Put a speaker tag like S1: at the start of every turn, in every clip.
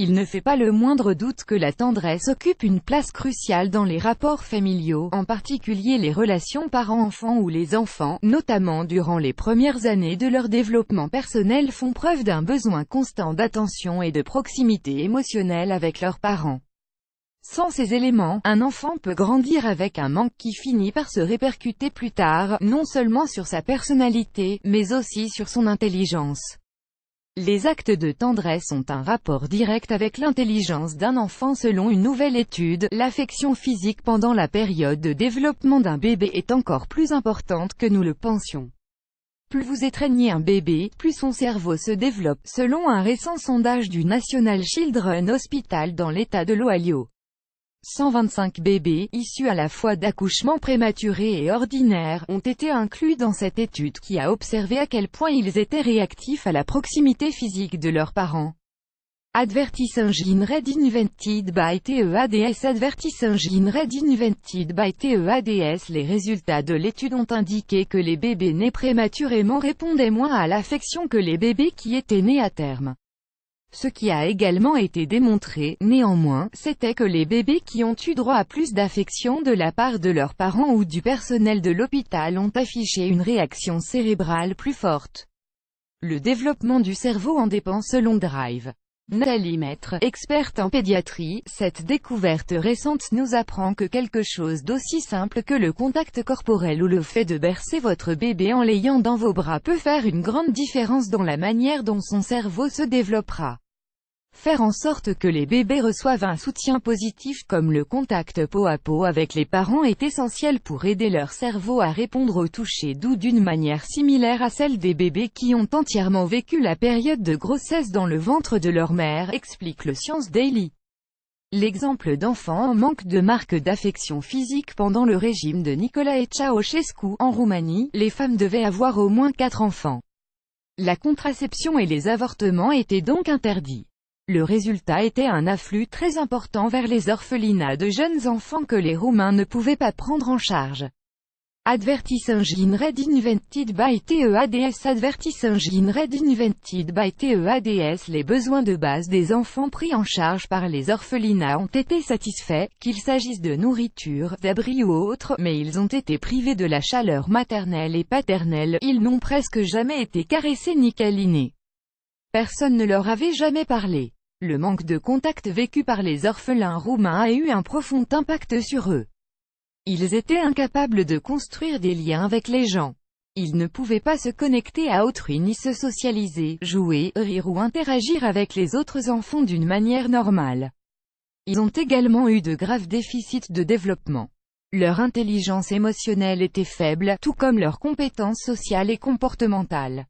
S1: Il ne fait pas le moindre doute que la tendresse occupe une place cruciale dans les rapports familiaux, en particulier les relations parents-enfants où les enfants, notamment durant les premières années de leur développement personnel, font preuve d'un besoin constant d'attention et de proximité émotionnelle avec leurs parents. Sans ces éléments, un enfant peut grandir avec un manque qui finit par se répercuter plus tard, non seulement sur sa personnalité, mais aussi sur son intelligence. Les actes de tendresse ont un rapport direct avec l'intelligence d'un enfant selon une nouvelle étude. L'affection physique pendant la période de développement d'un bébé est encore plus importante que nous le pensions. Plus vous étreignez un bébé, plus son cerveau se développe, selon un récent sondage du National Children's Hospital dans l'État de l'Ohio. 125 bébés, issus à la fois d'accouchements prématurés et ordinaires, ont été inclus dans cette étude qui a observé à quel point ils étaient réactifs à la proximité physique de leurs parents. Advertising read invented by TEADS Advertising read invented by TEADS. Les résultats de l'étude ont indiqué que les bébés nés prématurément répondaient moins à l'affection que les bébés qui étaient nés à terme. Ce qui a également été démontré, néanmoins, c'était que les bébés qui ont eu droit à plus d'affection de la part de leurs parents ou du personnel de l'hôpital ont affiché une réaction cérébrale plus forte. Le développement du cerveau en dépend selon Drive. Nathalie Maître, experte en pédiatrie, cette découverte récente nous apprend que quelque chose d'aussi simple que le contact corporel ou le fait de bercer votre bébé en l'ayant dans vos bras peut faire une grande différence dans la manière dont son cerveau se développera. Faire en sorte que les bébés reçoivent un soutien positif comme le contact peau à peau avec les parents est essentiel pour aider leur cerveau à répondre au toucher doux d'une manière similaire à celle des bébés qui ont entièrement vécu la période de grossesse dans le ventre de leur mère, explique le Science Daily. L'exemple d'enfants en manque de marque d'affection physique pendant le régime de Nicolae Ceausescu, en Roumanie, les femmes devaient avoir au moins 4 enfants. La contraception et les avortements étaient donc interdits. Le résultat était un afflux très important vers les orphelinats de jeunes enfants que les Roumains ne pouvaient pas prendre en charge. Advertising read invented by TEADS Advertising read invented by TEADS. Les besoins de base des enfants pris en charge par les orphelinats ont été satisfaits, qu'il s'agisse de nourriture, d'abri ou autre, mais ils ont été privés de la chaleur maternelle et paternelle, ils n'ont presque jamais été caressés ni câlinés. Personne ne leur avait jamais parlé. Le manque de contact vécu par les orphelins roumains a eu un profond impact sur eux. Ils étaient incapables de construire des liens avec les gens. Ils ne pouvaient pas se connecter à autrui ni se socialiser, jouer, rire ou interagir avec les autres enfants d'une manière normale. Ils ont également eu de graves déficits de développement. Leur intelligence émotionnelle était faible, tout comme leurs compétences sociales et comportementales.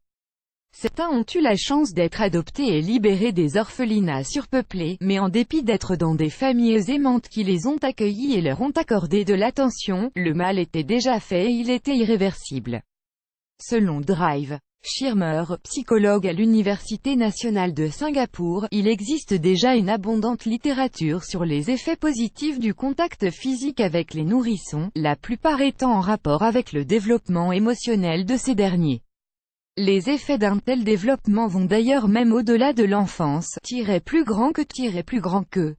S1: Certains ont eu la chance d'être adoptés et libérés des orphelinats surpeuplés, mais en dépit d'être dans des familles aimantes qui les ont accueillis et leur ont accordé de l'attention, le mal était déjà fait et il était irréversible. Selon Drive. Schirmer, psychologue à l'Université nationale de Singapour, il existe déjà une abondante littérature sur les effets positifs du contact physique avec les nourrissons, la plupart étant en rapport avec le développement émotionnel de ces derniers. Les effets d'un tel développement vont d'ailleurs même au-delà de l'enfance, plus grand que.